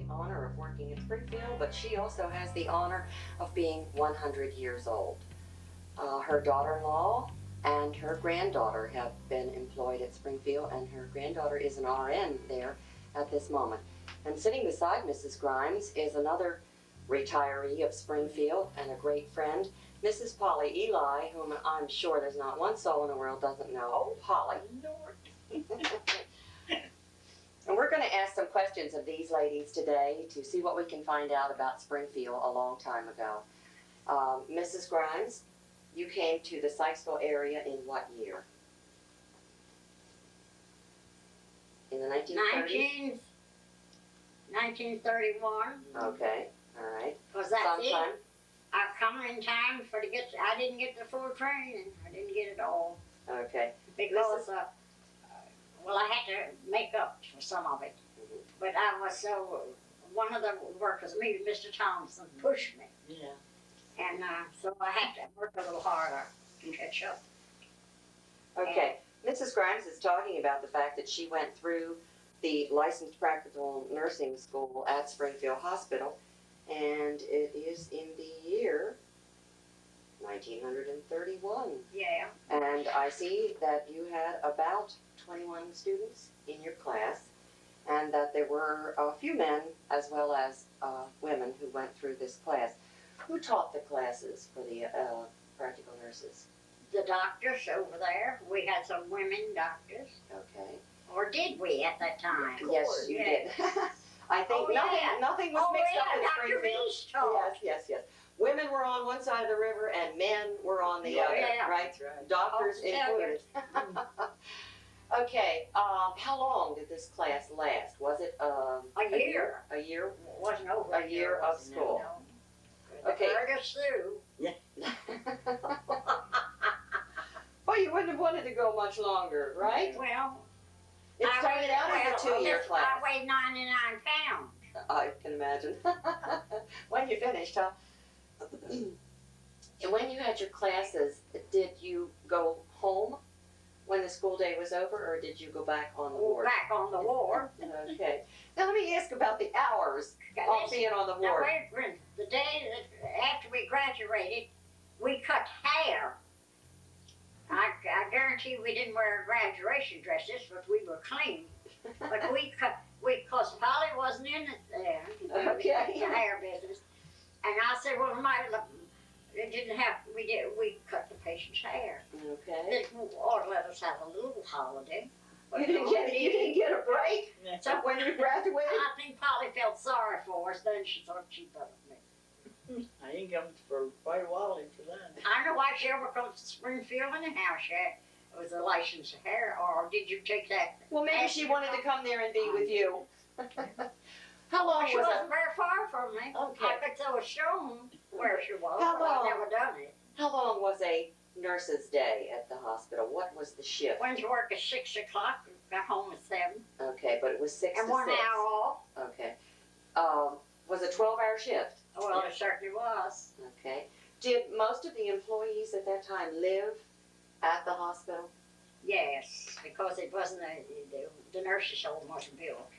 honor of working at Springfield, but she also has the honor of being 100 years old. Her daughter-in-law and her granddaughter have been employed at Springfield, and her granddaughter is an RN there at this moment. And sitting beside Mrs. Grimes is another retiree of Springfield and a great friend, Mrs. Polly Eli, whom I'm sure there's not one soul in the world doesn't know. Oh, Polly. Lord. And we're going to ask some questions of these ladies today to see what we can find out about Springfield a long time ago. Mrs. Grimes, you came to the Sykesville area in what year? In the 1930s? 1931. Okay, all right. Was that Sometime. it? I come in time for to get. I didn't get the full training. I didn't get it all Okay. because well, I had to make up for some of it. Mhm. But I was so. One of the workers, me, Mr. Thompson, pushed me, Yeah. and so I had to work a little harder to catch up. Okay. Mrs. Grimes is talking about the fact that she went through the licensed practical nursing school at Springfield Hospital, and it is in the year 1931. Yeah. And I see that you had about 21 students in your class, and that there were a few men as well as women who went through this class. Who taught the classes for the practical nurses? The doctors over there. We had some women doctors, Okay. or did we at that time? Yes, you did. I think Oh, yeah. nothing was Oh, mixed yeah, up in Dr. Springfield. Reese taught. Yes. Women were on one side of the river and men were on the other, Yeah. right? That's right. Doctors Oh, tell you. included. Okay, how long did this class last? Was it A year. A year? It wasn't over. A year of school. No. Okay. They heard us through. Well, you wouldn't have wanted to go much longer, right? Well, It started out as a 2-year class. I weighed 99 pounds. I can imagine. When you finished, huh? And when you had your classes, did you go home when the school day was over, or did you go back on the ward? Back on the ward. Okay. Now let me ask about the hours of being on the Now ward. wait a minute. The day that after we graduated, we cut hair. I guarantee we didn't wear graduation dresses, but we were clean. But cause Polly wasn't in it there. Okay. The hair business. And I said, well, it didn't have, we cut the patient's hair. Okay. They ought to let us have a little holiday. But You didn't get a break So when you graduated? I think Polly felt sorry for us, then she thought she'd better me. I ain't come for quite a while after that. I don't know why she ever comes to Springfield anyhow. It was a licensed hair, or did you take that? Well, maybe she wanted to come there and be with you. How long She was wasn't it? very far from me. Okay. I could tell a show where she was, How but long? I've never done it. How long was a nurse's day at the hospital? What was the shift? Went to work at 6 o'clock, got home at 7, Okay, but it was 6 and to 1 6. hour off. Okay. Was it a 12-hour shift? Well, it certainly was. Okay. Did most of the employees at that time live at the hospital? Yes, because it wasn't the nurses' home wasn't built.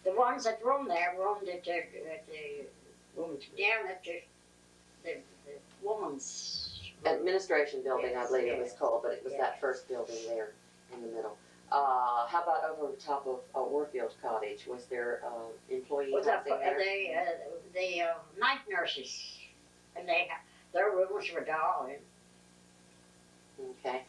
The ones that roomed there roomed at the down at the woman's Administration building, I Yes, believe it was yes, called, but it was yes. that first building there in the middle. How about over the top of Warfield Cottage? Was there employee was up housing there? the night nurses, and their rooms were darling. Okay.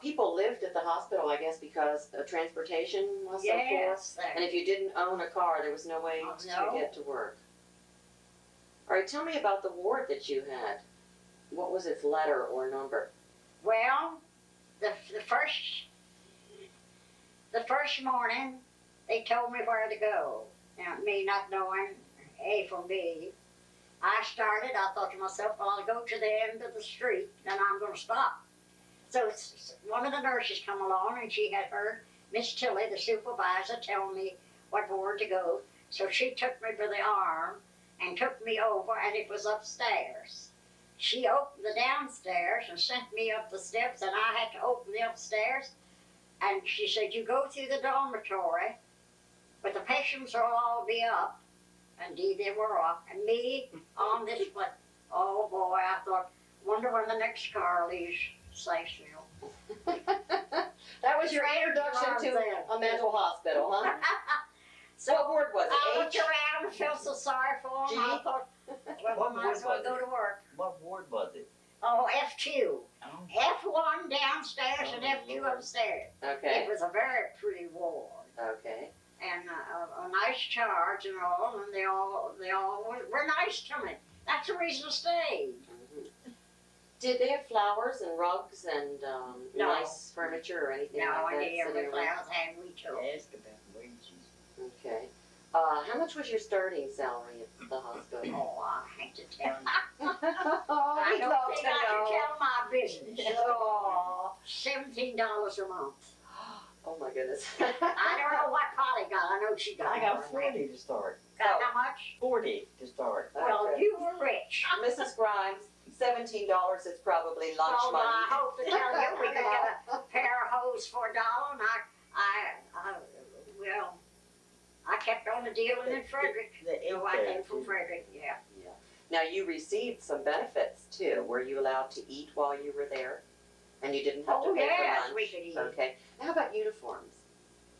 People lived at the hospital, I guess, because transportation was so poor. Yes, And if you didn't own a car, there was no way Oh, to no. get to work. All right, tell me about the ward that you had. What was its letter or number? well, the first morning they told me where to go. Now, me not knowing A from B, I thought to myself, well, I'll go to the end of the street and I'm going to stop. So one of the nurses come along and she had heard Miss Tilly, the supervisor, tell me what ward to go. So she took me by the arm and took me over, and it was upstairs. She opened the downstairs and sent me up the steps, and I had to open the upstairs. And she said, you go through the dormitory, but the patients will all be up, Indeed they were off. And me on this one. Oh boy, I thought, wonder when the next car leaves Sykesville. That was your introduction to a mental hospital, huh? So What ward was I it? looked around and felt so sorry for him. I G? thought, well, I might as well go to work. What ward was it? Oh, F2. Oh, F1 downstairs and Oh, F2 Lord. upstairs. Okay, It was a very pretty ward. okay. And a nice charge and all, and they all were nice to me. That's the reason I stayed. Did they have flowers and rugs and No. nice furniture or anything Now like I that? need every sitting around? flowers and we too. ask about wages. Okay. How much was your starting salary at the hospital? Oh, I hate to tell you. Oh, I we'd don't love think to I know. can tell my business. Oh. $17 a month. Oh my goodness. I don't know what Polly got. I know she got. I got more than 40 to start. that. Got how much? 40 to start. Well, Okay. you were rich. Mrs. Grimes, $17 is probably lunch Well, I money. hope to tell you we could get a pair of hose for $1, and well, I kept on the dealing in Frederick. The So I came from Frederick, yeah. Now you received some benefits too. Were you allowed to eat while you were there? And you didn't have to Oh, pay yes, for lunch? we could eat. Okay. How about uniforms?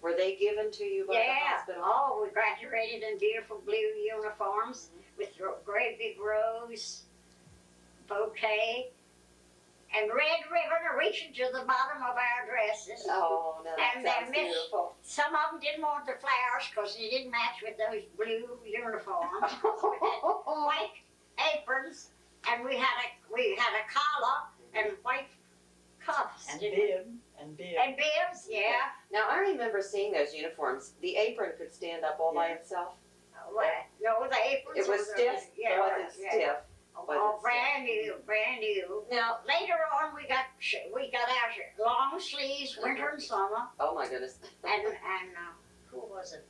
Were they given to you by the Yeah, hospital? oh, we graduated in beautiful blue uniforms with great big rose, bouquet, and red ribbon reaching to the bottom of our dresses. Oh, no, that And sounds then Miss- beautiful. Some of them didn't want the flowers because they didn't match with those blue uniforms. White aprons, and we had a collar and white cuffs. And didn't we? bib. And bib. And bibs, yeah. Now I remember seeing those uniforms. The apron could stand up all by Yeah. itself. No, the aprons. It was were- stiff. Yeah, It wasn't yeah. stiff. Oh, wasn't brand new, brand new. Now, Later on, we got our long sleeves, winter and summer, oh my goodness. and who was it?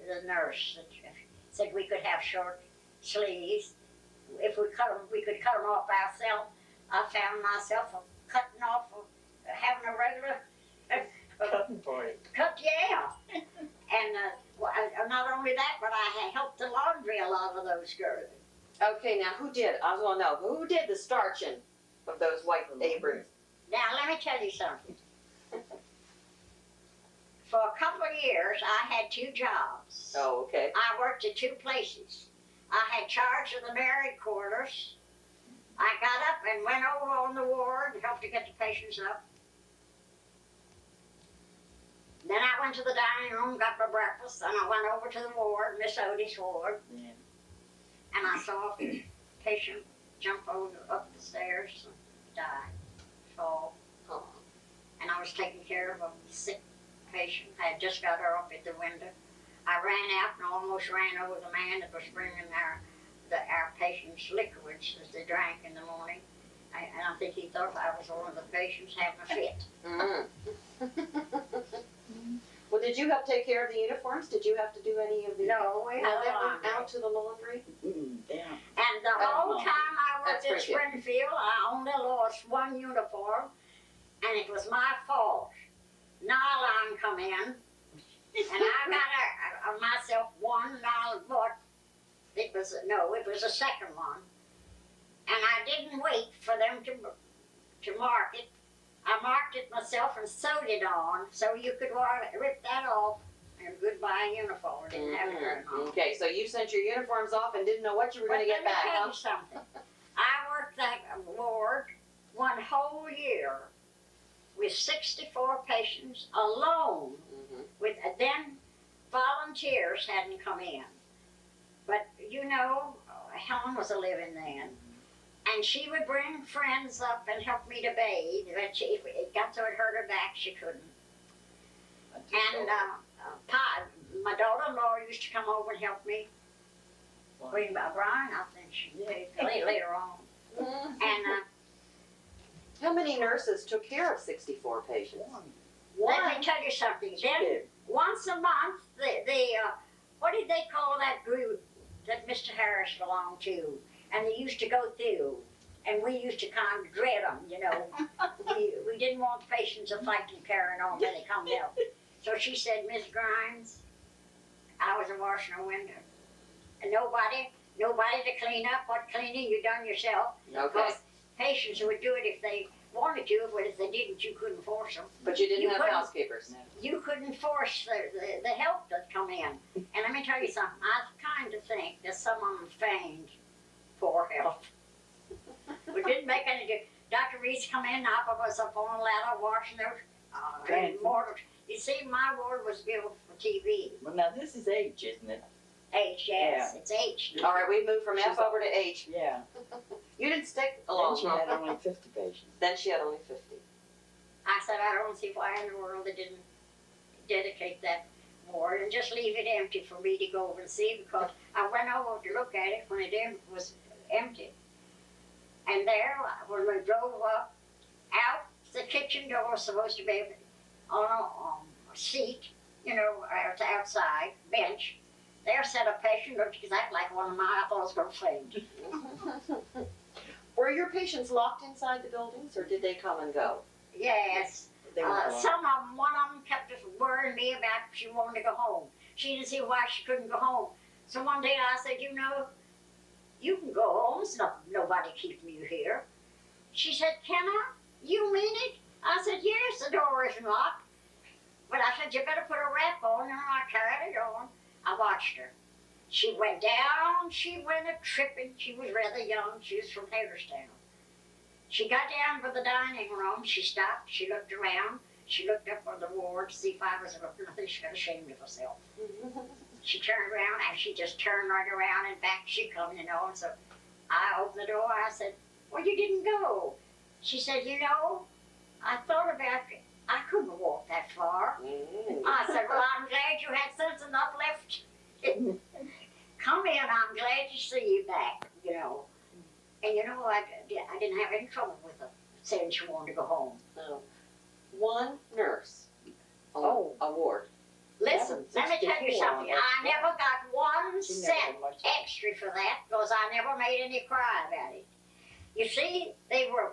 The nurse that said we could have short sleeves. If we cut them, we could cut them off ourselves. I found myself cutting off, having a regular Cutting party. cut, yeah. And not only that, but I had helped the laundry a lot of those girls. Okay, now who did? I want to know who did the starching of those white aprons. Now, let me tell you something. For a couple of years, I had 2 jobs. Oh, okay. I worked at 2 places. I had charge of the married quarters. I got up and went over on the ward and helped to get the patients up. Then I went to the dining room, got my breakfast, and I went over to the ward, Miss Odie's ward, Yeah. and I saw a patient jump up the stairs and die, fall. Oh. And I was taking care of a sick patient. I had just got her up at the window. I ran out and almost ran over the man that was bringing our patients liquids as they drank in the morning. And I think he thought I was one of the patients having a fit. Well, did you help take care of the uniforms? Did you have to do any of the? No, we No, had they a went laundry. out to the laundry. Down. And the whole time I worked That's at pretty good. Springfield, I only lost 1 uniform, and it was my fault. Nylon come in, and I got myself one nylon, but it was a second one, and I didn't wait for them to mark it. I marked it myself and sewed it on so you could rip that off and goodbye uniform. Didn't have it very long. Okay, so you sent your uniforms off and didn't know what you were going to get back, Let me tell huh? you something. I worked that ward 1 whole year with 64 patients alone. Mhm. Then volunteers hadn't come in. But you know, Helen was a living then. And she would bring friends up and help me to bathe. But if it got so it hurt her back, she couldn't. And my daughter-in-law used to come over and help me. Brian, I think she did later on. Mhm. And How many nurses took care of 64 patients? let me tell you something. Then once a month, what did they call that group that Mr. Harris belonged to? And they used to go through, and we used to kind of dread them, you know. we didn't want the patients to fight and carrying on when they come out. So she said, Miss Grimes, I was washing a window. and nobody to clean up. What cleaning you done yourself. Okay. Because patients would do it if they wanted to, but if they didn't, you couldn't force them. But you didn't You have couldn't- housekeepers. You couldn't force the help that come in. And let me tell you something, I kind of think that some of them feigned poor health. But didn't make any difference. Dr. Reese come in, I was up on a ladder watching those Fancy. mortals. You see, my ward was built for TV. Well, now this is H, isn't it? H, yes, it's H. All right, we moved from F She's over to H. Yeah. You didn't stick Then along. she had only 50 patients. Then she had only 50. I said, I don't see why in the world they didn't dedicate that ward and just leave it empty for me to go over and see, because I went over to look at it when it was empty. And there, when we drove up, out the kitchen door was supposed to be on a seat, outside, bench. There sat a patient, looked exactly like one of mine. I thought I was going to faint. Were your patients locked inside the buildings, or did they come and go? Yes. They were blind. Some of them, one of them kept just worrying me about she wanted to go home. She didn't see why she couldn't go home. So one day I said, you can go home. It's nobody keeping you here. She said, can I? You mean it? I said, yes, the door isn't locked. But I said, you better put a wrap on, and I carried it on. I watched her. She went down, she went a-tripping. She was rather young. She was from Hagerstown. She got down to the dining room. She stopped. She looked around. She looked up on the ward to see if I was looking. I think she got ashamed of herself. She turned around, and she just turned right around, and back she come, And so I opened the door. I said, well, you didn't go. She said, I thought about it. I couldn't walk that far. I said, well, I'm glad you had sense enough left. Come in, I'm glad to see you back, And I didn't have any trouble with her saying she wanted to go home. No. One nurse on Oh. a ward. Listen, let me tell you 64, something. that's I never got one She never cent had much. extra for that because I never made any cry about it. You see,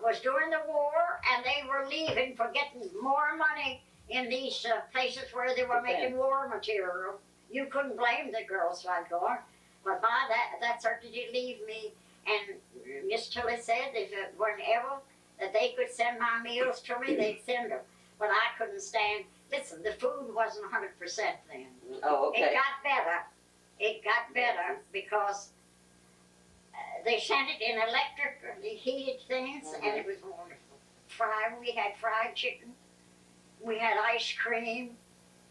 was during the war and they were leaving for getting more money in these places where they were making war material. You couldn't blame the girls for going, but by that certainly did leave me. And Miss Tilly said if whenever that they could send my meals to me, they'd send them. But I couldn't stand. Listen, the food wasn't 100% then. Oh, okay. It got better. It got better because they sent it in electrically heated things, and it was wonderful. We had fried chicken. We had ice cream.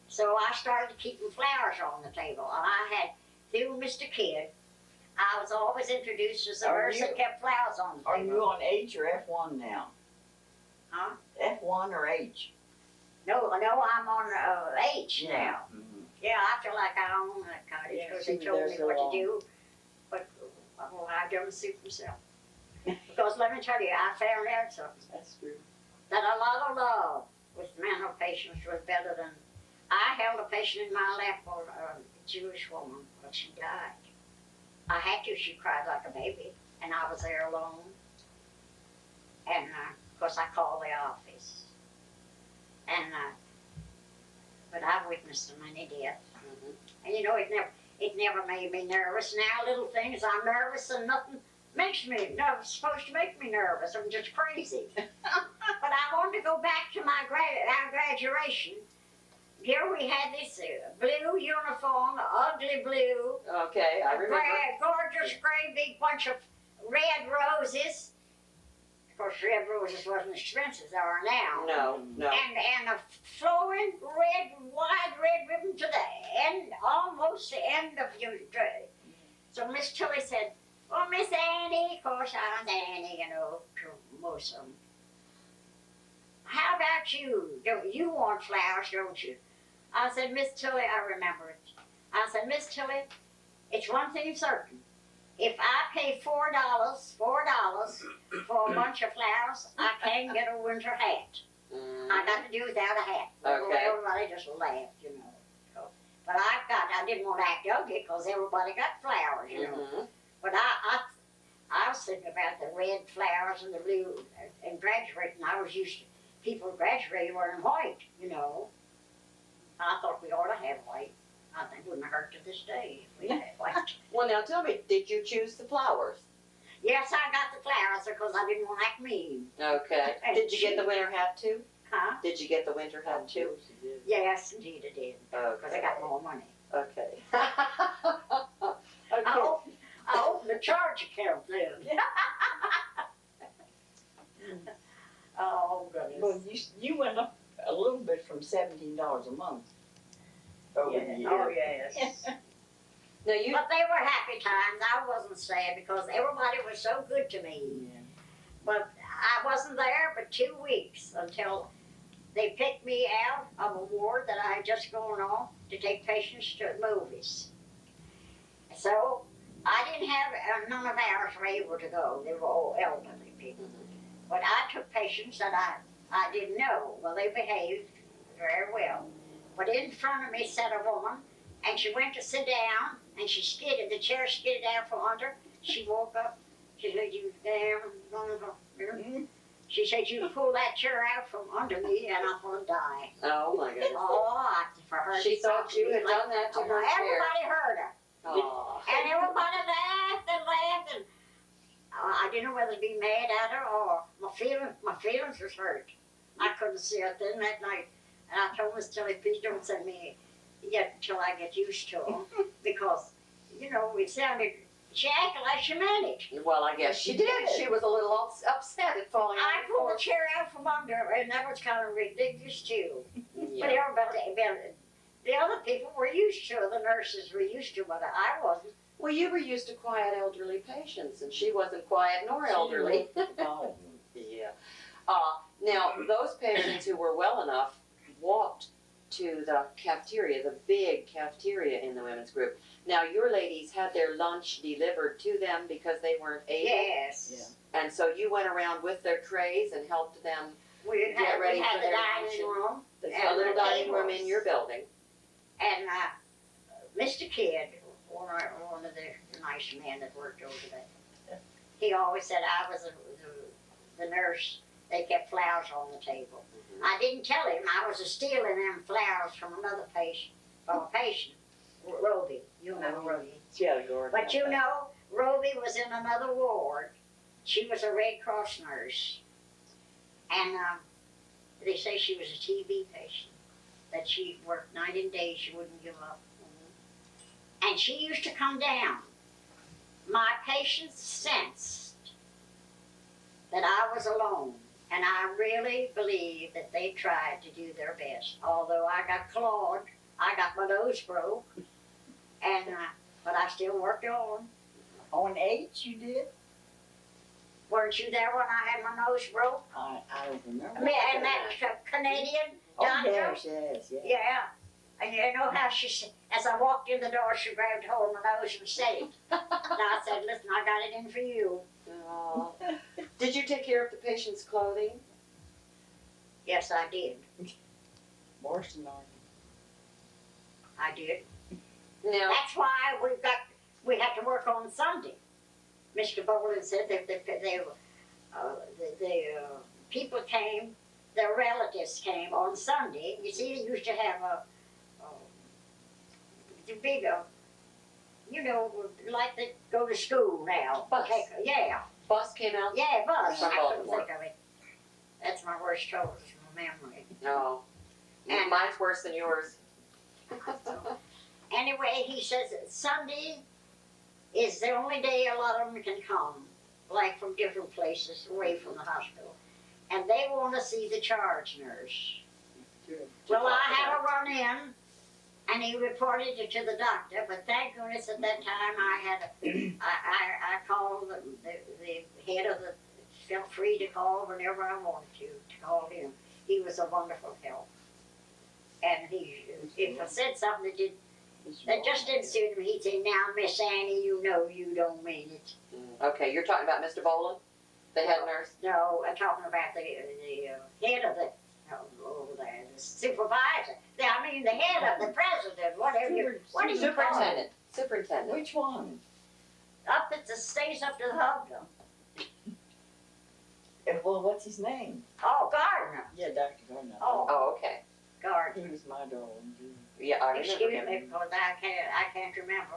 So I started keeping flowers on the table. And I had, through Mr. Kidd, I was always introduced as the Are nurse you- that kept flowers on the Are table. you on H or F1 now? Huh? F1 or H? No, I'm on H now. Mhm. Yeah, I feel like I own that cottage Yeah, because she they was told there me so what long. to do. But I don't suit myself. Because let me tell you, I found out something. That's true. That a lot of love with mental patients was better than. I held a patient in my lap for a Jewish woman, but she died. I had to. She cried like a baby, and I was there alone. And of course, I called the office. And but I witnessed so many deaths. And it never made me nervous. Now little things, I'm nervous and nothing makes me nervous. It's supposed to make me nervous. I'm just crazy. But I wanted to go back to our graduation. Here we had this blue uniform, ugly blue, Okay, I remember. gorgeous gray big bunch of red roses. Of course, red roses wasn't as expensive as they are now. No. And a flowing wide red ribbon to the end, almost the end of your dress. So Miss Tilly said, well, Miss Annie, of course I'm Annie, to most of them. How about you? You want flowers, don't you? I said, Miss Tilly, I remember it. I said, Miss Tilly, it's one thing certain. If I pay $4 for a bunch of flowers, I can't get a winter hat. I got to do without a hat. Okay. Everybody just laughed, So, but I didn't want to act ugly because everybody got flowers, But I was thinking about the red flowers and the blue and graduating. I was used to people graduating wearing white, I thought we ought to have white. I think it wouldn't hurt to this day if we had white. Well, now tell me, did you choose the flowers? Yes, I got the flowers because I didn't want to act mean. Okay. Did you get the winter hat too? Huh? Did you get the winter hat too? Yes, indeed I did. Because I Okay. got more money. Okay. I Okay. hope the charge account then. Oh, goodness. Well, you went up a little bit from $17 a month over the year. Oh, yes. Now you. But they were happy times. I wasn't sad because everybody was so good to me. Yeah. But I wasn't there but 2 weeks until they picked me out of a ward that I had just gone on to take patients to movies. So I didn't have, none of ours were able to go. They were all elderly people. But I took patients that I didn't know. Well, they behaved very well. But in front of me sat a woman, and she went to sit down, and she skidded. The chair skidded down from under. She woke up. She said, "You damn motherfucker." She said, "You pull that chair out from under me, and I'm gonna die." Oh my goodness. Oh, for her. She to thought say you me had like- done that to Oh, her chair. everybody heard her. Aw. And everybody laughed and laughed, and I didn't know whether to be mad at her or my feelings was hurt. I couldn't see her then that night, and I told Miss Tilly, "Please don't send me yet until I get used to them," because you know it sounded. She acted like she meant it. Well, I guess she did. She was a little upset at falling I on the pulled floor. the chair out from under her, and that was kind of ridiculous too. But Yeah. everybody, the other people were used to it. The nurses were used to it, but I wasn't. Well, you were used to quiet elderly patients, and she wasn't quiet nor elderly. Oh, Yeah. Now, those patients who were well enough walked to the cafeteria, the big cafeteria in the women's group. Now, your ladies had their lunch delivered to them because they weren't able. Yes. And so you went around with their trays and helped them We Get ready had for the their dining luncheon. room. a And little the dining room tables. in your building. And Mr. Kidd, one of the nice men that worked over there, he always said I was the nurse. They kept flowers on the table. I didn't tell him I was stealing them flowers from another patient, Roby. You know Roby. she had a garden. But you know, Roby was in another ward. She was a Red Cross nurse. And they say she was a TB patient, that she worked night and day, she wouldn't give up. And she used to come down. My patients sensed that I was alone, and I really believe that they tried to do their best. Although I got clawed, I got my nose broke, and but I still worked on. On H you did? Weren't you there when I had my nose broke? I don't remember. Me and that Canadian Oh, doctor? yes. Yeah. And you know how she said, as I walked in the door, she grabbed hold of my nose and said it. And I said, "Listen, I got it in for you." Aw. Did you take care of the patient's clothing? Yes, I did. Worse than I did. Now, That's why we had to work on Sunday. Mr. Boland said that the people came, their relatives came on Sunday. You see, they used to have the big, like they go to school now. Bus. Yeah, bus came out. yeah, bus. From I couldn't Baltimore. think of it. That's my worst trouble, is my memory. No. And- Mine's worse than yours. Anyway, he says that Sunday is the only day a lot of them can come, like from different places away from the hospital. And they want to see the charge nurse. Well, I had a run in, and he reported it to the doctor, but thank goodness at that time I called the head of the, felt free to call whenever I wanted to call him. He was a wonderful help. And if I said something that just didn't suit him, he'd say, "Now, Miss Annie, you know you don't mean it." Okay, you're talking about Mr. Boland, the head nurse? No, I'm talking about the head of the, over there, the supervisor. The head of the president, whatever you, what do you call it? Superintendent. Superintendent. Which one? Up at the, stays up to the hub though. Well, what's his name? Oh, Gardner. Yeah, Dr. Gardner. Oh, Oh, okay. Gardner. He was my darling too. Yeah, I remember Excuse him. me, because I can't remember.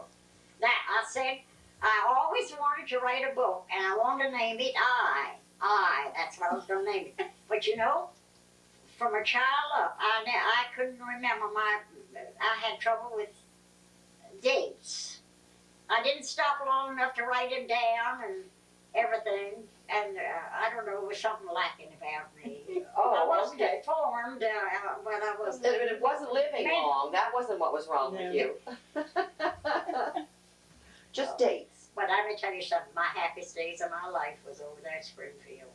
That, I said, I always wanted to write a book, and I wanted to name it that's what I was going to name it. But you know, from a child up, I couldn't remember I had trouble with dates. I didn't stop long enough to write it down and everything, and I don't know, there was something lacking about me. Oh, I wasn't okay. informed, but I was. But it wasn't living long. That wasn't what was wrong with you. Just dates. But I'm gonna tell you something. My happiest days of my life was over there at Springfield.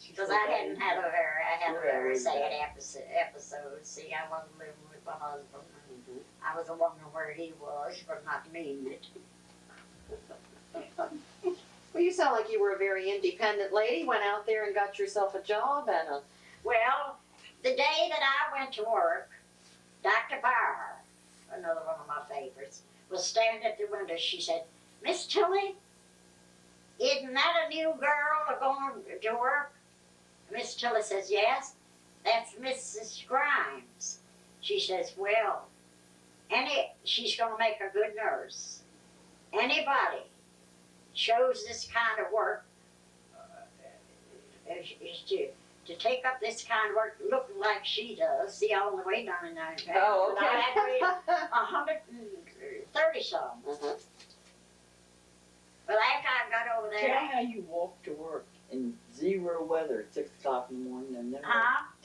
Because I had a very sad episode. See, I wasn't living with my husband. I was wondering where he was, but not meaning it. Well, you sound like you were a very independent lady. Went out there and got yourself a job and a. Well, the day that I went to work, Dr. Barr, another one of my favorites, was standing at the window. She said, Miss Tilly, isn't that a new girl going to work? Miss Tilly says, yes, that's Mrs. Grimes. She says, well, she's going to make a good nurse. Anybody shows this kind of work, is to take up this kind of work looking like she does. See, I only weighed 99 pounds. Oh, okay. And I had weighed 130 something. But after I got over there. Tell how you walk to work in zero weather at 6 o'clock in the morning and then.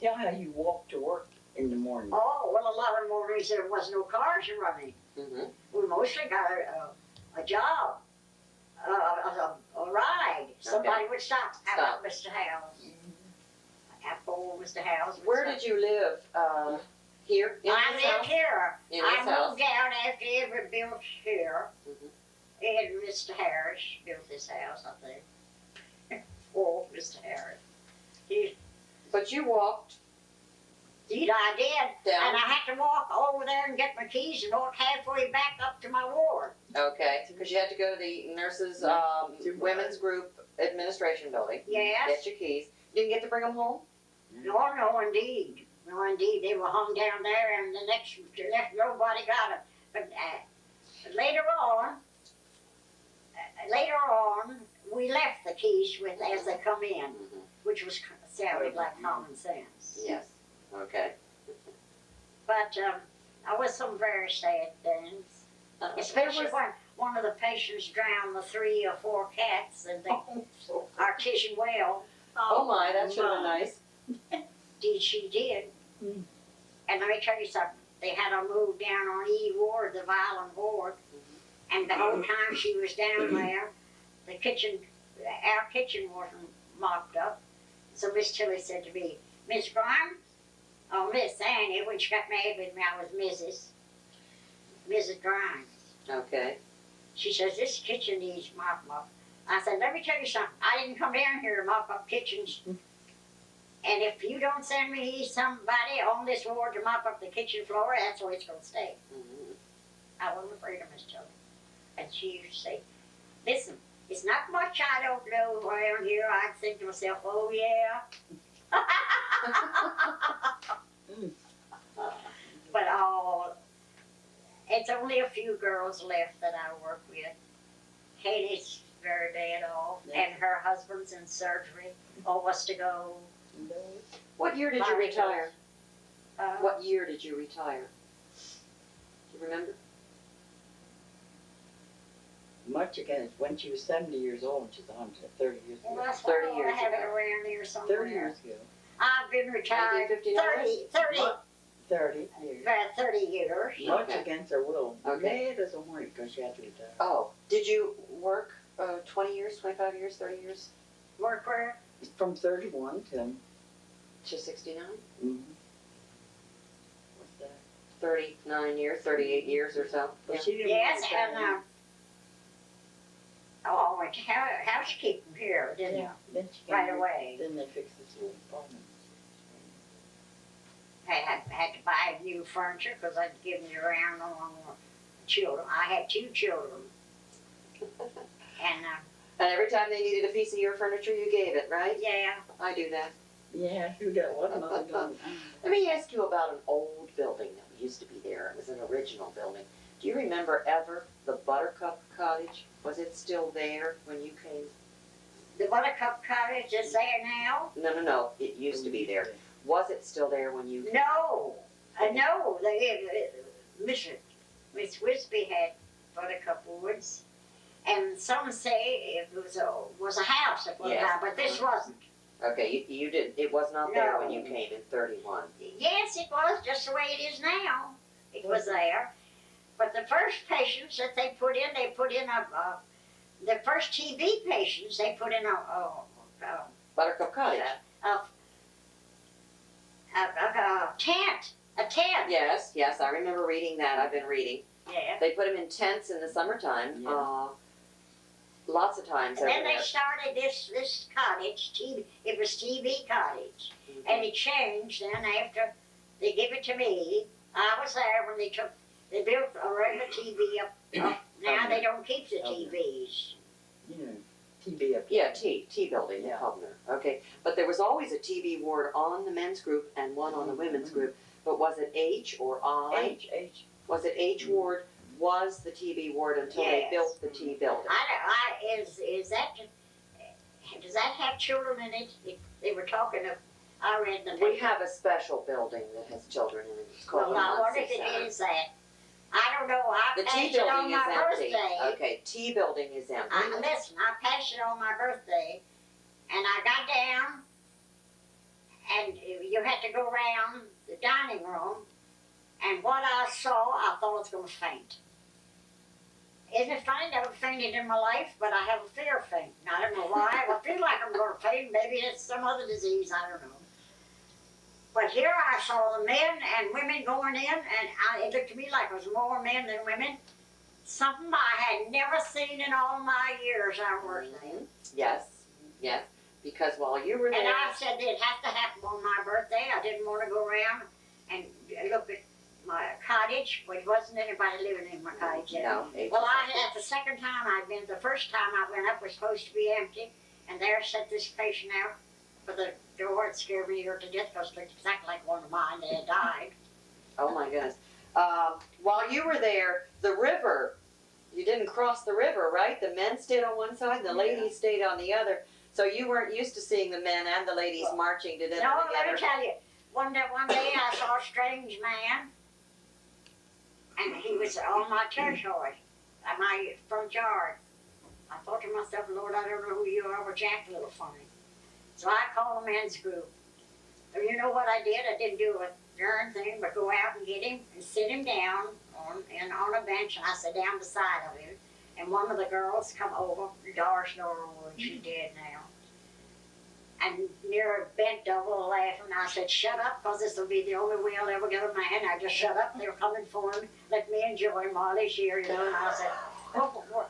Tell how you walk to work in the morning. Oh, well, a lot of mornings there was no cars running. We mostly got a job, a ride. Somebody would stop. How about Mr. House? Apple, Mr. House. Where did you live? Here? In I this lived house? here. In I this house? moved out after every built here. And Mr. Harris built this house, I think. Oh, Mr. Harris. But you walked. Indeed, I did. Down. And I had to walk over there and get my keys and walk halfway back up to my ward. Okay, because you had to go to the nurses' women's group administration building. Yes. Get your keys. Didn't get to bring them home? No, indeed. No, indeed. They were hung down there and the next, nobody got them. But later on, we left the keys with as they come in, which was sounded like common sense. Yes. Okay. But I was some very sad things, especially when one of the patients drowned the 3 or 4 cats in the artesian well. Oh my, that should have been nice. She did. And let me tell you something. They had her moved down on E ward, the violent ward, and the whole time she was down there, our kitchen wasn't mopped up. So Miss Tilly said to me, Miss Grimes, Miss Annie, when she got married with me, I was Mrs. Grimes. Okay. She says, this kitchen needs mopping up. I said, let me tell you something. I didn't come down here to mop up kitchens. And if you don't send me somebody on this ward to mop up the kitchen floor, that's where it's going to stay. I wasn't afraid of Miss Tilly. And she used to say, listen, it's not much I don't know around here. I'd think to myself, oh yeah. But it's only a few girls left that I work with. Katie's very bad off, and her husband's in surgery. All was to go. What year did you retire? Uh, What year did you retire? Do you remember? Much again, when she was 70 years old, she's 130 years Well, ago. that's 30 why years I have it ago. around here somewhere. 30 years ago. I've been retired 1959? 30 years. about 30 years. Much Okay. against her will. Okay. Mad as a hornet because she had to retire. Oh, did you work 20 years, 25 years, 30 years? Work where? From 31 to, To 69? what's that? 39 years, 38 years or so? But Yeah. she didn't Yes, want and to I went to housekeeping here, didn't yeah, then she right came- away. Then they fixed this little apartment. I had to buy new furniture because I'd given it around on children. I had 2 children. And And every time they needed a piece of your furniture, you gave it, right? yeah, I do that. Yeah, who got what? Another gun. Let me ask you about an old building that used to be there. It was an original building. Do you remember ever the Buttercup Cottage? Was it still there when you came? The Buttercup Cottage is there now? No, it used to be there. Was it still there when you came? No, no, Miss Wisby had Buttercup Woods, and some say it was a house at one Yes. time, but this wasn't. Okay, you did. It was not there No. when you came in 31. Yes, it was just the way it is now. It was there, but the first patients that they put in the first TB patients they put in a Buttercup Cottage. A tent. Yes, I remember reading that. I've been reading. Yeah. They put them in tents in the summertime. Yeah. Lots of times And over then they there. started this cottage. It was TB Cottage, and it changed. Then after they give it to me, I was there when they built a regular TB up. Now they don't keep the TVs. You know, TB up. Yeah, T building in Yeah. Hubner. Okay, but there was always a TB ward on the men's group and one on the women's group. But was it H or I? H. Was it H ward? Was the TB ward until they Yes. built the T building? Does that have children in it? They were talking of. I read the. We have a special building that has children in it. It's called Well, the I wonder Muncie if Center. it is that. I don't know. I The T passed it on building is my empty. birthday. Okay, T building is empty. Listen, I passed it on my birthday, and I got down, and you had to go around the dining room, and what I saw, I thought I was going to faint. Isn't it funny? Never fainted in my life, but I have a fear of fainting. I don't know why. I feel like I'm going to faint. Maybe it's some other disease. I don't know. But here I saw the men and women going in, and it looked to me like it was more men than women. Something I had never seen in all my years I worked there. Yes, because while you were there, And I said it had to happen on my birthday. I didn't want to go around and look at my cottage, but wasn't anybody living in my cottage yet. no. Well, at the second time I'd been, the first time I went up was supposed to be empty, and there sat this patient out for the door. It scared me here to death because it looked exactly like one of mine that had died. Oh my goodness. While you were there, the river, you didn't cross the river, right? The men stayed on one side, the ladies stayed on the other. So you weren't used to seeing the men and the ladies marching to dinner No, together. let me tell you. One day I saw a strange man, and he was on my territory, at my front yard. I thought to myself, Lord, I don't know who you are, but you act a little funny. So I called the men's group. And you know what I did? I didn't do a darn thing but go out and get him and sit him down on a bench, and I sat down beside of him. And one of the girls come over, Doris Norwood, she's dead now. And near bent double laughing, I said, shut up, because this will be the only way I'll ever get a man. I just shut up, they were coming for him, let me enjoy him while he's here, you know. And I said, oh,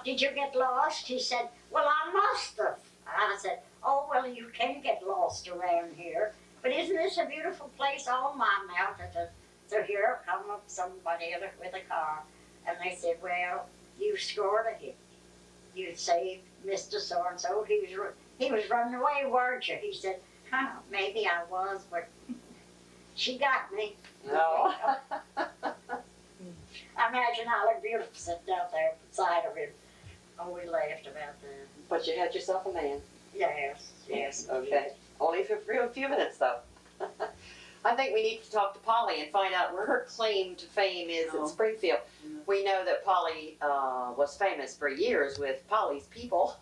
did you get lost? He said, well, I must have. I said, oh, well, you can get lost around here. But isn't this a beautiful place? Oh, my mouth. So here come up somebody with a car, and they said, well, you scored a hit. You saved Mr. So-and-so. He was running away, weren't you? He said, maybe I was, but she got me. No. I imagine I looked beautiful sitting out there beside of him. Oh, we laughed about that. But you had yourself a man. Yes. Okay. Only for a few minutes, though. I think we need to talk to Polly and find out where her claim to fame is in Springfield. We know that Polly was famous for years with Polly's People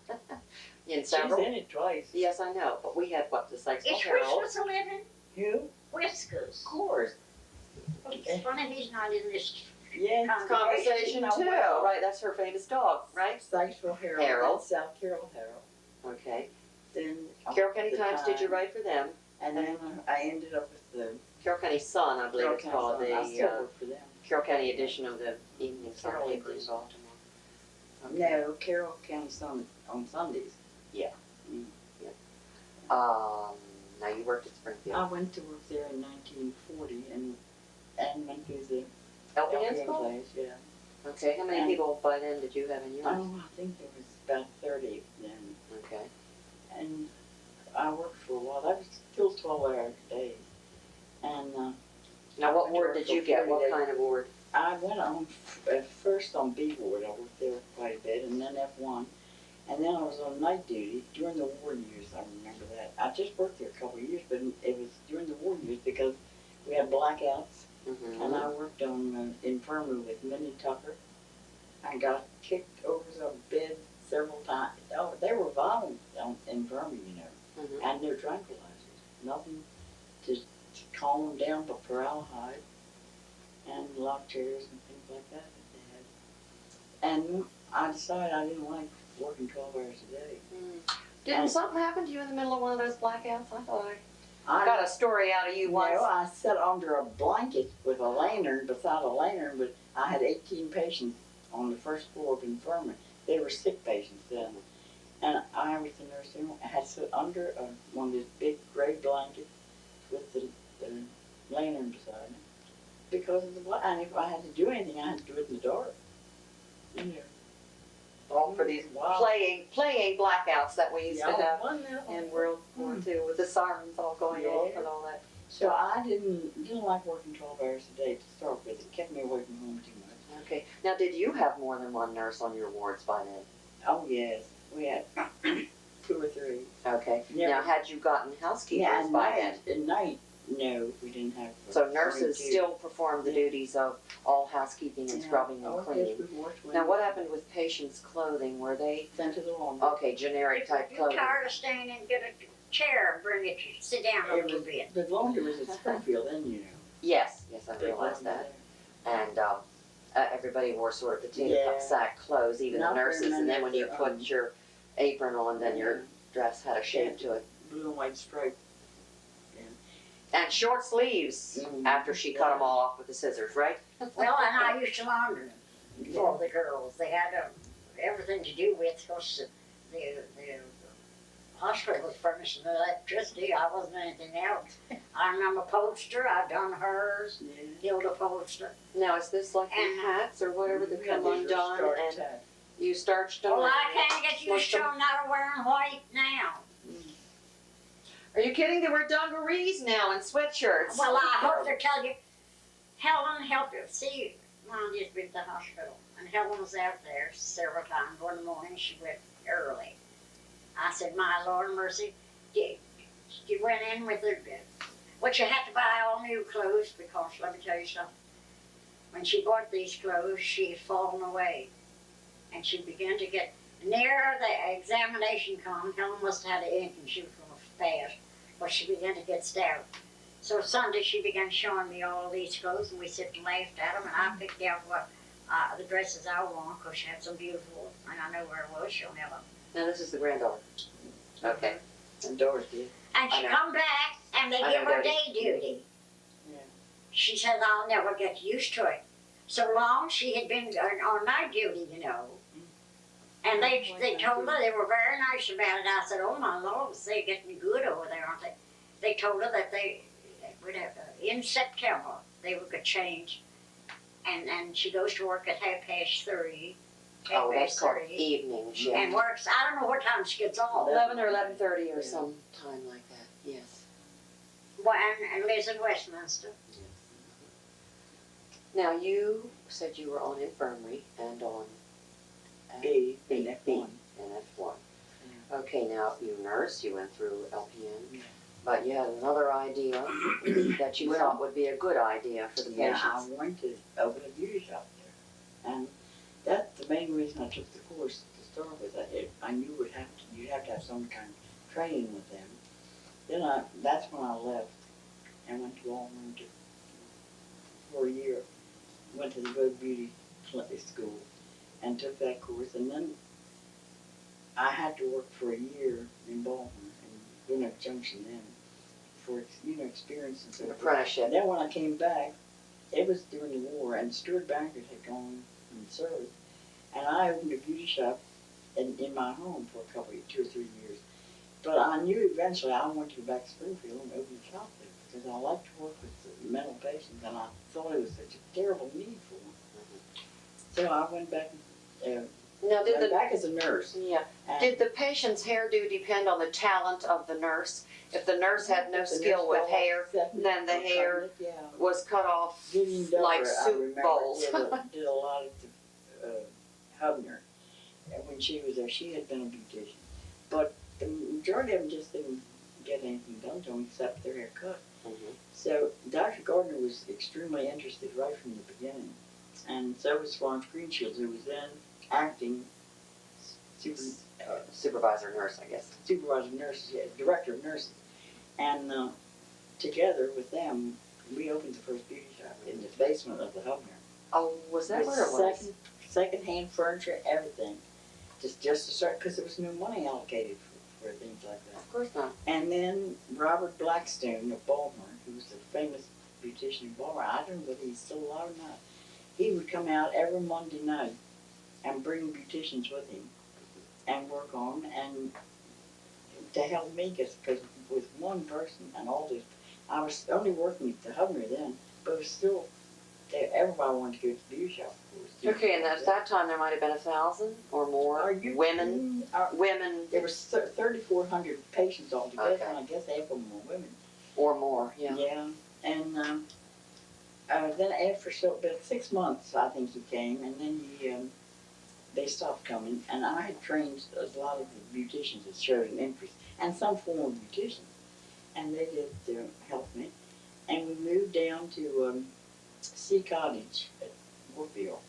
in several. She's in it twice. Yes, I know, but we had what, the Sykesville Is Herald. Whiskers a living? Who? Whiskers. Of course. It's funny he's not in this Yes. Conversation No, too, well. right? That's her famous dog, right? Sykesville Herald. Herald. And South Carroll Herald. Okay. Then Carroll County the Times, did you Times. write for them? And then I ended up with the Carroll County Sun, I believe Carroll it's County called, Sun. I the still work for them. Carroll County edition of the Evening Sun Carroll paper in edition. Baltimore. Okay. No, Carroll County Sun on Sundays. Now you worked at Springfield. I went to work there in 1940 and went through the LPN school? place, yeah. Okay, how many And- people by then did you have in yours? Oh, I think there was about 30 then. Okay. And I worked for a while. That was still 12-hour days. And Now what I ward worked did for you get? 40 What days. kind of ward? I went on at first on B ward. I worked there quite a bit, and then F1, and then I was on night duty during the war years. I remember that. I just worked there a couple of years, but it was during the war years because we had blackouts, and I worked on infirmary with Minnie Tucker. I got kicked over the bed several times. Oh, they were violent on infirmary, you know, and their tranquilizers. Nothing to calm them down but formaldehyde and lock chairs and things like that they had. And I decided I didn't like working 12 hours a day. Didn't something happen to you in the middle of one of those blackouts? I thought I got a story out of you once. No, I sat under a blanket with a lantern, beside a lantern, but I had 18 patients on the first floor of infirmary. They were sick patients then. And I was the nursing home. I had to sit under one of these big gray blankets with the lantern beside me. Because of the black, and if I had to do anything, I had to do it in the dark. You know. All for these playing blackouts that we used to have in in World War II with the sirens all going off and all that. So I didn't like working 12 hours a day to start with. It kept me away from home too much. Okay. Now, did you have more than one nurse on your wards by then? Oh yes, we had 2 or 3. Okay. Yeah. Now, had you gotten housekeepers by then? At night, no, we didn't have. So nurses still perform the duties of all housekeeping and scrubbing and cleaning. Yes, we worked with Now, what happened with patients' clothing? Were they sent to the laundry? okay, generic type You're clothing? tired of standing, get a chair, bring it, sit down a little bit. The laundry was at Springfield, then you know. Yes, I realized that. And everybody wore sort of potato sack clothes, even the nurses. And then when you put your apron on, then your dress had a shape to it. Blue and white stripe. And short sleeves after she cut them all off with the scissors, right? Well, and I used to launder them for the girls. They had everything to do with, of course, the hospital was furnishing the electricity. I wasn't anything else. I remember Poster. I've done hers. Hilda Poster. Now, is this like the hats or whatever that come undone and you starched them? Well, I can't get used to them not wearing white now. Are you kidding? They wear dungarees now and sweatshirts. Well, I hope to tell you, Helen helped her. See, Mom just been to the hospital, and Helen was out there several times. One morning, she went early. I said, my Lord mercy, she went in with her, but you had to buy all new clothes because, let me tell you something, when she bought these clothes, she had fallen away, and she began to get, near the examination come, Helen must have had an ink and she was going fast, but she began to get stout. So Sunday she began showing me all these clothes, and we sit and laughed at them, and I picked out what the dresses I want, because she had some beautiful, and I know where it was, she'll have them. Now this is the granddaughter. Okay. And Dorothy. And she come back, and they give her day duty. Yeah. She said, I'll never get used to it. So long she had been on night duty, you know. And they told her, they were very nice about it. I said, oh my Lord, they're getting good over there, aren't they? They told her that they would have, in September, they would get changed. And she goes to work at 3:30. Oh, that's called evenings, yeah. And works, I don't know what time she gets off. 11 or 11:30 or some time like that, yes. Well, and lives in Westminster. Now you said you were on infirmary and on B and F1. And F1. Okay, now you nurse, you went through LPN, but you had another idea that you thought would be a good idea for the patients. Yeah, I wanted to open a beauty shop there. And that's the main reason I took the course to start with. I knew you'd have to have some kind of training with them. Then that's when I left and went to Auburn for a year. Went to the Road Beauty School and took that course. And then I had to work for a year in Baltimore and Gwinnett Junction then for experience and so forth. Apprenticeship. And then when I came back, it was during the war, and Stuart Bankert had gone and served, and I opened a beauty shop in my home for 2 or 3 years. But I knew eventually I wanted to go back to Springfield and open a shop there because I like to work with the mental patients, and I thought it was such a terrible need for them. So I went back. Now, did went the back as a nurse. yeah And did the patient's hairdo depend on the talent of the nurse? If the nurse had no the skill nurse with fell off hair, second then the or hair something, yeah. was cut off Vivian Dover, like I soup remember, bowls. did a lot of the Hubner. And when she was there, she had been a beautician. But the majority of them just didn't get anything done to them except their hair cut. So Dr. Gardner was extremely interested right from the beginning. And so was Florence Greenshields, who was then acting Supervisor nurse, I guess. supervisor of nurses, yeah, director of nurses. And together with them, we opened the first beauty shop in the basement of the Hubner. Oh, was that where it was? Second-hand furniture, everything. Just to start, because there was no money allocated for things like that. Of course not. And then Robert Blackstone of Baltimore, who was a famous beautician in Baltimore, I don't know whether he's still alive or not, he would come out every Monday night and bring beauticians with him and work on them and to help me, because with one person and all this, I was only working at the Hubner then, but it was still, everybody wanted to go to the beauty shop. Okay, and at that time there might have been 1,000 or more women. Women There was 3,400 patients altogether, Okay. and I guess half of them were women. or more. Yeah. Yeah, and then after about 6 months, I think he came, and then they stopped coming, and I had trained a lot of the beauticians that showed an interest, and some former beauticians, and they did help me, and we moved down to Sea Cottage at Warfield,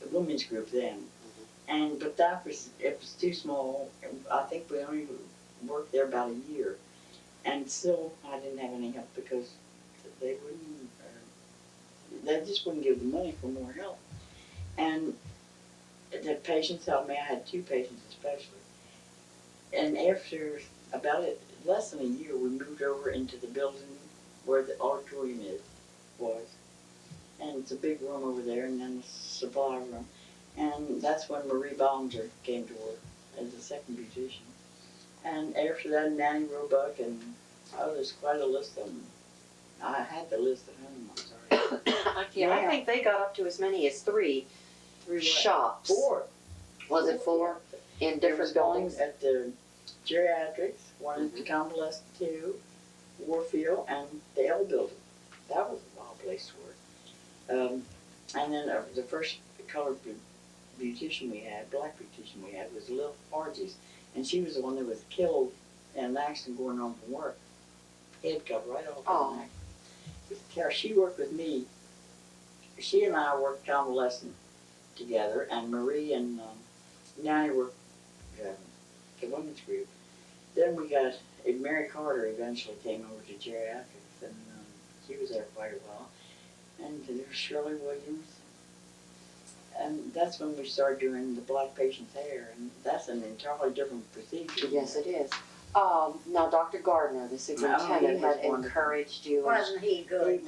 the women's group then, but it was too small. I think we only worked there about a year, and still I didn't have any help because they wouldn't, they just wouldn't give the money for more help. And the patients helped me. I had 2 patients especially. And after about less than a year, we moved over into the building where the auditorium was. And it's a big room over there, and then the supply room. And that's when Marie Bollinger came to work as a second beautician. And after that, Nanny Roebuck, and there's quite a list of them. I had the list at home, I'm sorry. Yeah, I think they got up to as many as 3 shops. 4. Was it 4 in There was different buildings? one at the geriatrics, one at the convalescent 2, Warfield, and the L building. That was a wild place to work. And then the first colored beautician we had, black beautician we had, was Lil Harges, and she was the one that was killed in an accident going home from work. Head cut right off her neck. She worked with me. She and I worked convalescent together, and Marie and Nanny worked the women's group. Then we got Mary Carter eventually came over to geriatrics, and she was there quite a while. And there was Shirley Williams. And that's when we started doing the black patient's hair, and that's an entirely different procedure. Yes, it is. Now, Dr. Gardner, the superintendent, had encouraged you. Wasn't he good,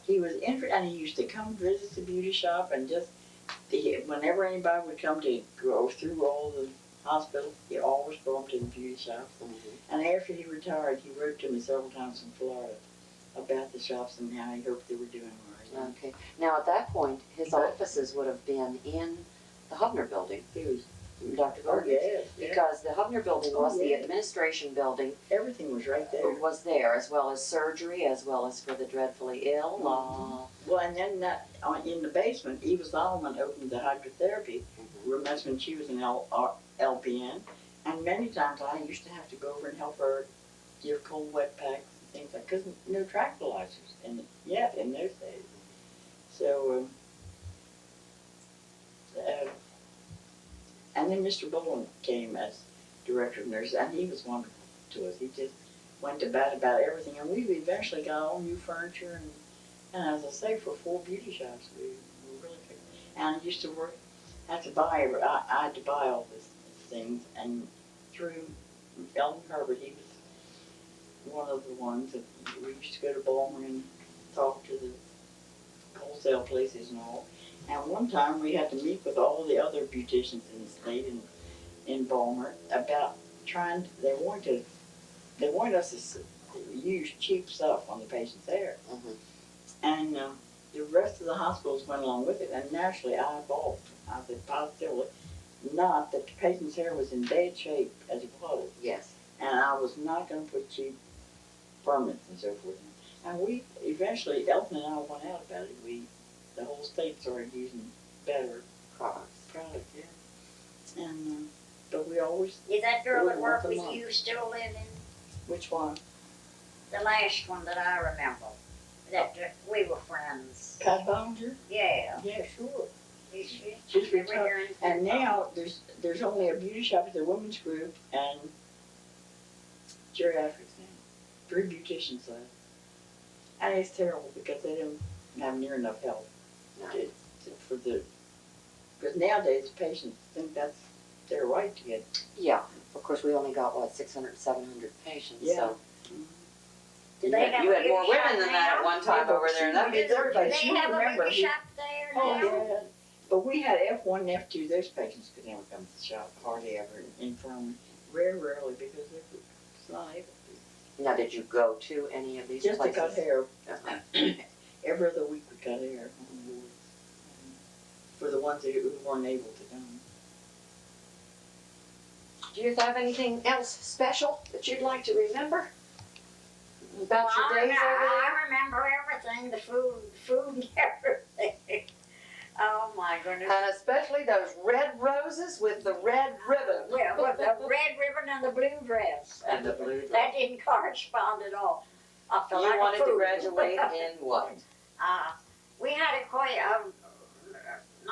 He was interested, and he used to come visit the beauty shop, and just, whenever anybody would come to go through all the hospital, he always brought them to the beauty shop. And after he retired, he wrote to me several times from Florida about the shops and how he hoped they were doing all right. Okay. Now, at that point, his offices would have been in the Hubner building. Who's? Dr. Gardner. Yeah. Because the Hubner building was the administration building. Everything was right there. Was there, as well as surgery, as well as for the dreadfully ill. Well, and then in the basement, Eva Solomon opened the hydrotherapy room. That's when she was an LPN. And many times I used to have to go over and help her give cold wet packs and things like that, because no tranquilizers in those days. So, and then Mr. Bullen came as director of nurses, and he was wonderful to us. He just went to bat about everything, and we eventually got all new furniture, and as I say, for 4 beauty shops, we were really good. And I used to I had to buy all these things, and through Ellen Herbert, he was one of the ones that we used to go to Baltimore and talk to the wholesale places and all. And one time we had to meet with all the other beauticians in the state in Baltimore about they wanted us to use cheap stuff on the patient's hair. And the rest of the hospitals went along with it, and naturally I evolved. I said, positively, not that the patient's hair was in bad shape as it was, Yes. and I was not going to put cheap permits and so forth. And we eventually, Elton and I went out about it. The whole state started using better Products. product, yeah. And but we always, Is that girl that Once worked a with month. you still living? which one? The last one that I remember. That we were friends. Pat Bollinger? Yeah. Yeah, sure. She's retired. And now there's only a beauty shop at the women's group and geriatrics now. 3 beauticians left. And it's terrible because they don't have near enough help No. for the, because nowadays patients think that's their right to get. Yeah. Of course, we only got, what, 600, 700 patients, Yeah. so. Do You they had, have you a had more beauty shop women than that at now? one time Yeah, over there. That means Do everybody. But they you have a remember, beauty shop there now? Oh, yeah. But we had F1 and F2, those patients could never come to the shop, hardly ever, infirmary. Rarely, because they're not able to. Now, did you go to any of these Just to places? cut hair. Uh-huh. Every other week we cut hair on the wards. For the ones who weren't able to come. Do you have anything else special that you'd like to remember about Well, your days over there? I remember everything, the food and everything. Oh my goodness. And especially those red roses with the red ribbon. Well, with the red ribbon and the blue dress. And the blue dress. That didn't correspond at all. I felt You like wanted a to fool. graduate in what? We had a quite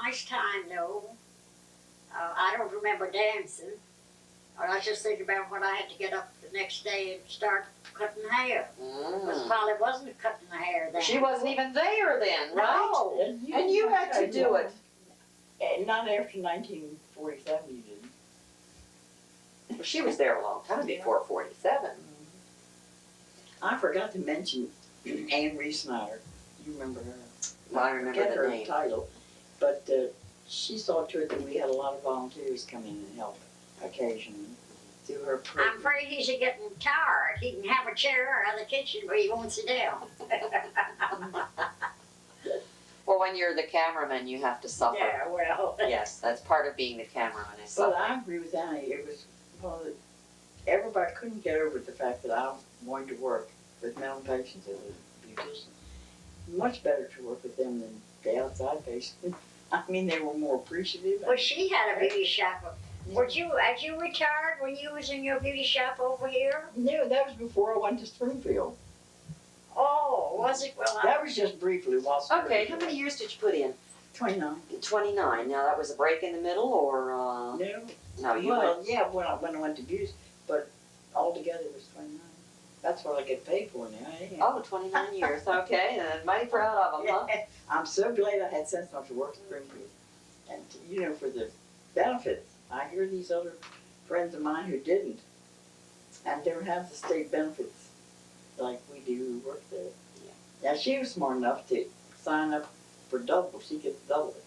nice time though. I don't remember dancing. I was just thinking about when I had to get up the next day and start cutting hair. Because Polly wasn't cutting the hair then. She wasn't even there then, right? No. And you had to do it. Not after 1947 you didn't. Well, she was there a long time before 47. I forgot to mention Anne Reesnyder. You remember her? Well, I remember Forget the her name. title, but she saw to it that we had a lot of volunteers come in and help occasionally through her I'm program. afraid he's getting tired. He can have a chair out of the kitchen, but he won't sit down. Well, when you're the cameraman, you have to suffer. Yeah, well. Yes, that's part of being the cameraman is But suffering. I agree with Annie. It was, well, everybody couldn't get over the fact that I wanted to work with mental patients as a beautician. Much better to work with them than the outside patients. I mean, they were more appreciative. Well, she had a beauty shop. Had you retired when you was in your beauty shop over here? No, that was before I went to Springfield. Oh, was it? Well, That was just briefly while Okay, how many years did you put in? 29. 29. Now, that was a break in the middle, or, No. no, you Well, went, yeah, when I went to beauty, but altogether it was 29. That's what I get paid for now. oh, 29 years. Okay, and mighty proud of them, huh? I'm so glad I had sense enough to work at Springfield. And, you know, for the benefits, I hear these other friends of mine who didn't, and don't have the state benefits like we do who work there. Yeah. Now, she was smart enough to sign up for double. She gets double it,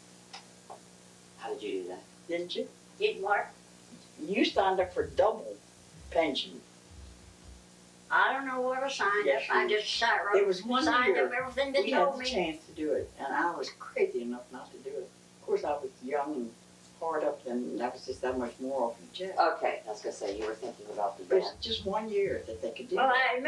How did you do that? didn't you? didn't work. You signed up for double pension. I don't know what I signed Yes, up. I you- just It was one signed year. up everything they We told had the me. chance to do it, and I was crazy enough not to do it. Of course, I was young and hard up, and that was just that much more off the check. Okay, I was going to say, you were thinking about the But it's band. just 1 year that they could do Well, it.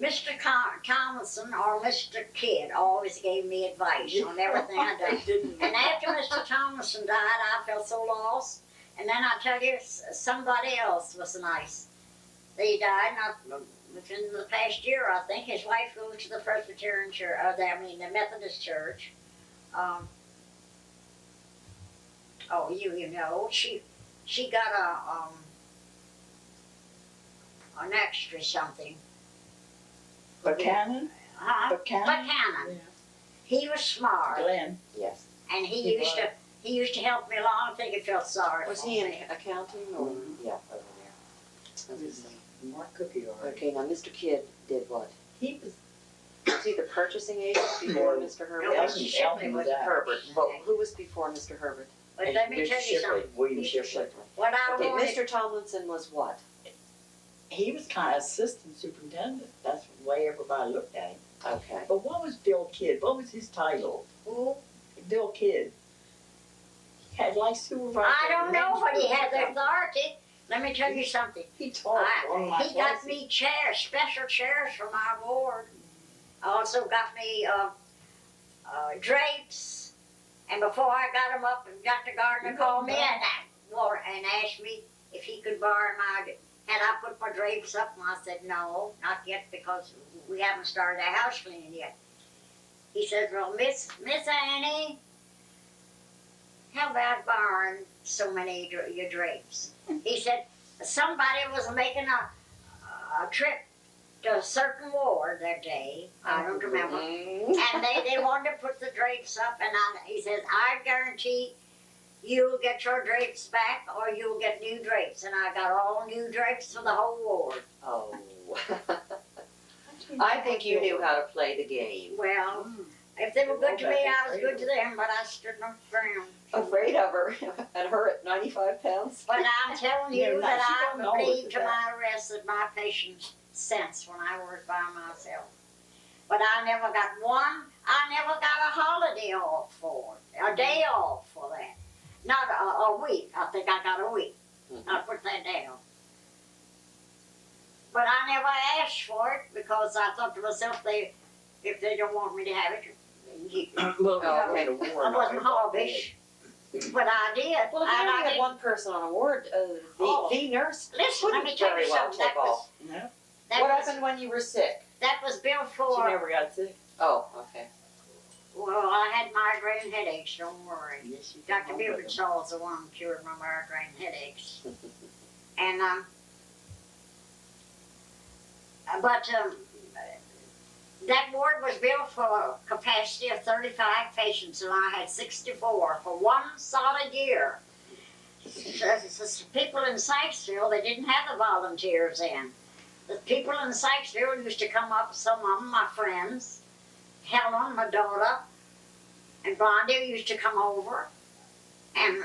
Mr. Thomason or Mr. Kidd always gave me advice on everything I done. And after Mr. Thomason died, I felt so lost. And then I tell you, somebody else was nice. They died not within the past year, I think. His wife goes to the Presbyterian church, the Methodist church. You know, she got an extra something. Buchanan? Huh? Buchanan? Buchanan. He was smart, Glenn. Yes. and He he used to help me along. I think he felt sorry. Was for he in me. accounting or? Mhm. Yeah, over there. I was gonna say. Mark Cookie already. Okay, now Mr. Kidd did what? He was Was he the purchasing agent before Mr. Herbert? No, Elton, Mr. Shipley Elton was was that. Herbert. Well, who was before Mr. Herbert? But let me Mr. tell you Shipley, something. William Mr. Shipley. What I Okay, wanted, Mr. Tomlinson was what? He was kind of assistant superintendent. That's the way everybody looked at him. Okay. But what was Bill Kidd? What was his title? who, Bill Kidd. He had like supervisor. I don't know, but he had the authority. Let me tell you something. He taught one of my He got classes. me chairs, special chairs for my ward. Also got me drapes. And before I got them up, Dr. Gardner called me and asked me if he could borrow my. Had I put my drapes up? And I said no, not yet, because we haven't started our house cleaning yet. He said, "Well, Miss Annie, how about borrowing so many of your drapes?" He said somebody was making a trip to a certain ward that day. I don't remember. And they wanted to put the drapes up, and he says, "I guarantee you'll get your drapes back, or you'll get new drapes." And I got all new drapes for the whole ward. Oh. I think you knew how to play the game. Well, if they were good to me, I was good to them, but I stood no ground. Afraid of her, and her at 95 pounds. But I'm telling Yeah, you now that she I don't know believe it, to but my rest that my patients sense when I work by myself. But I never got a holiday off for it, a day off for that. Not a week. I think I got a week. I put that down. But I never asked for it because I thought to myself, if they don't want me to have it, Well, Oh, okay. I wasn't hobbish. But I did. Well, if you and I only had did. one person on a ward, the nurse Listen, let me couldn't tell very you well something. take off. That What was, happened when you were sick? that was built She for. never got sick. Oh, okay. Well, I had migraine headaches. Don't worry. Yes, she Dr. came home with them. Bilbenshaw is the one who cured my migraine headaches. And that ward was built for a capacity of 35 patients, and I had 64 for one solid year. The people in Sykesville, they didn't have the volunteers in. The people in Sykesville used to come up, some of them, my friends, Helen, my daughter, and Blondie used to come over and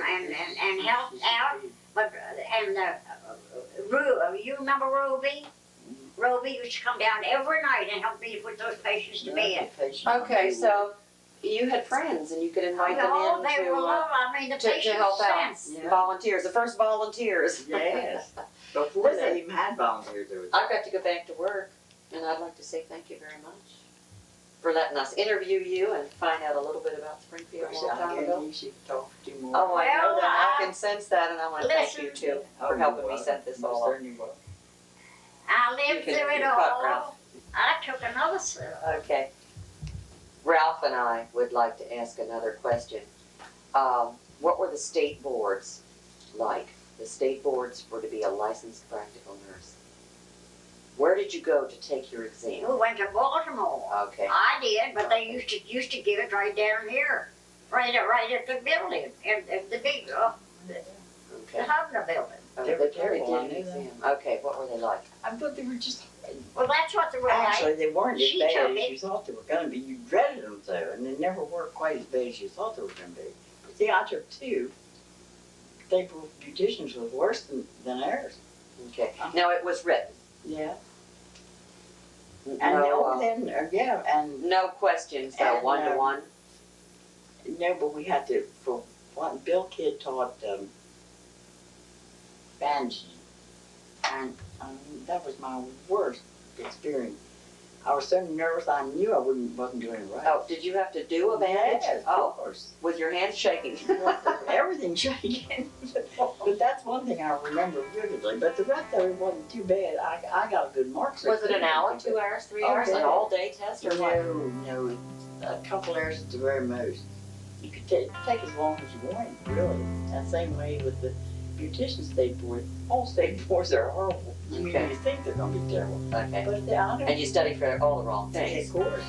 help out. But you remember Ruby? Ruby used to come down every night and help me put those patients to bed. Okay, so you had friends and you could invite them Oh, in they were lovely. I mean, the to patients help out. sense. Yeah. Volunteers, the first volunteers. Yes. Before Listen, they even had volunteers, there was. I've got to go back to work, and I'd like to say thank you very much for letting us interview you and find out a little bit about Springfield a long time ago. You should talk to more. Oh, I know Well, that. I can sense that, and I want to thank you listen. too for helping me set this all up. I You lived can- through it you cut, all. Ralph. I took another sip. Okay. Ralph and I would like to ask another question. What were the state boards like? The state boards were to be a licensed practical nurse. Where did you go to take your exam? We went to Baltimore. Okay. I did, but they used to give it right down here, right at the building, at the big the Okay. Hubner building. Oh, They were they terrible, I did an knew that. exam. Okay, what were they like? I thought they were just. Well, that's what they were like. Actually, they weren't as She bad took as it. you thought they were going to be. You dreaded them though, and they never were quite as bad as you thought they were going to be. See, I took two. They were beauticians was worse than ours. Okay. Now it was written. Yeah. And No, then and no questions though, And, 1-to-1. no, but we had to for one. Bill Kidd taught bandaging, and that was my worst experience. I was so nervous. I knew I wasn't doing it right. Oh, did you have to do a bandage? Yes, Oh, of course. with your hands shaking. Everything shaking. But that's one thing I remember vividly. But the rest of it wasn't too bad. I got a good mark. Was it an hour, 2 hours, 3 hours, Okay. an all-day test, or what? No, a couple hours at the very most. You could take as long as you wanted, really. That same way with the beautician state board. All state boards are horrible. I mean, Okay. you think they're going to be terrible. Okay. But I don't And you studied for all the wrong think, things. of course.